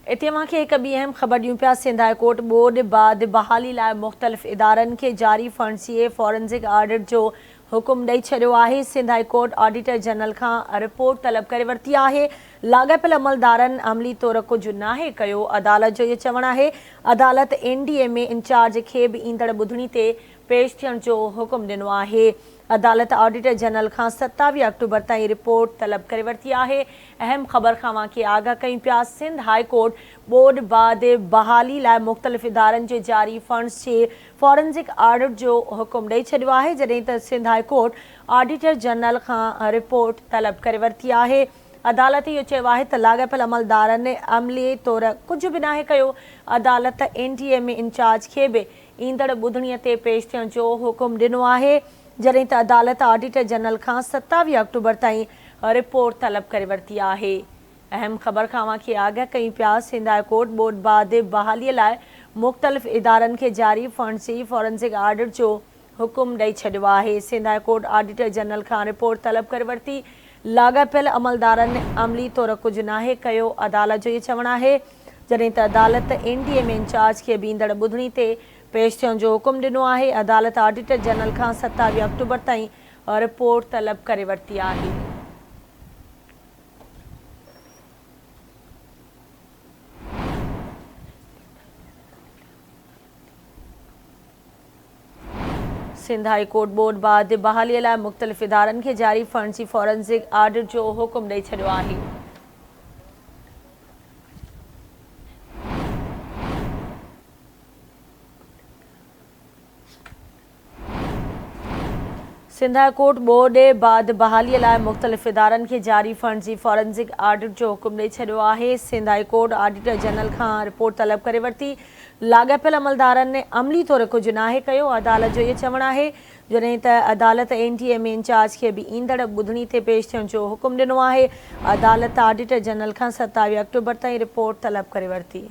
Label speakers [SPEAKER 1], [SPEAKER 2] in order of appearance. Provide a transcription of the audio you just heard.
[SPEAKER 1] इतिमा के हिकु ॿी अहम ख़बर ॾियूं पिया। सिंध हाई कोर्ट बोर्ड बाद बहाली लाइ मुख़्तलिफ़ इदारनि खे जारी फंड फॉरेंसिक ऑडिट जो हुकुम ॾेई छॾियो आहे। Sindh high court auditor general खां रिपोर्ट तलब करे वरिती आहे। लाॻापियल अमलदारनि अमली तौर कुझु नाहे कयो। अदालत जो इहो चवणु आहे। अदालत NDA में इंचार्ज खे बि ईंदड़ ॿुधणी ते पेश थियण जो हुकुम ॾिनो आहे। अदालत ऑडिटर जनरल खां 27 अक्टूबर ताईं रिपोर्ट तलब करे वरिती आहे। अहम ख़बर खां वाके आगाह कयूं पिया। सिंध हाई कोर्ट बोर्ड बाद बहाली लाइ मुख़्तलिफ़ इदारनि जे जारी फंड्स जे फॉरेंसिक ऑडिट जो हुकुम ॾेई छॾियो आहे, जॾहिं त Sindh high court auditor general खां रिपोर्ट तलब करे वरिती आहे। अदालत इहो चयो आहे त लाॻापियल अमलदारनि अमली तौर कुझु बि नाहे कयो। अदालत NDA में इंचार्ज खे बि ईंदड़ ॿुधणीअ ते पेश थियण जो हुकुम ॾिनो आहे, जॾहिं त अदालत ऑडिटर जनरल खां 27 अक्टूबर ताईं रिपोर्ट तलब करे वरिती आहे। अहम ख़बर खां वाके आगाह कयूं पिया। सिंध हाई कोर्ट बोर्ड बाद बहालीअ लाइ मुख़्तलिफ़ इदारनि खे जारी फंड्स जी फॉरेंसिक ऑडिट जो हुकुम ॾेई छॾियो आहे। Sindh high court auditor general खां रिपोर्ट तलब करे वरिती। लाॻापियल अमलदारनि अमली तौर कुझु नाहे कयो। अदालत जो इहो चवणु आहे, जॾहिं त अदालत NDA में इंचार्ज खे बि ईंदड़ ॿुधणी ते पेश थियण जो हुकुम ॾिनो आहे। अदालत ऑडिटर जनरल खां 27 अक्टूबर ताईं रिपोर्ट तलब करे वरिती आहे। सिंध हाई कोर्ट बोर्ड बाद बहालीअ लाइ मुख़्तलिफ़ इदारनि खे जारी फंड्स जी फॉरेंसिक ऑडिट जो हुकुम ॾेई छॾियो आहे। सिंध हाई कोर्ट बोर्ड बाद बहालीअ लाइ मुख़्तलिफ़ इदारनि खे जारी फंड्स जी फॉरेंसिक ऑडिट जो हुकुम ॾेई छॾियो आहे। Sindh high court auditor general खां रिपोर्ट तलब करे वरिती। लाॻापियल अमलदारनि अमली तौर कुझु नाहे कयो। अदालत जो इहो चवणु आहे, जॾहिं त अदालत NDA में इंचार्ज खे बि ईंदड़ ॿुधणी ते पेश थियण जो हुकुम ॾिनो आहे। अदालत ऑडिटर जनरल खां 27 अक्टूबर ताईं रिपोर्ट तलब करे वरिती।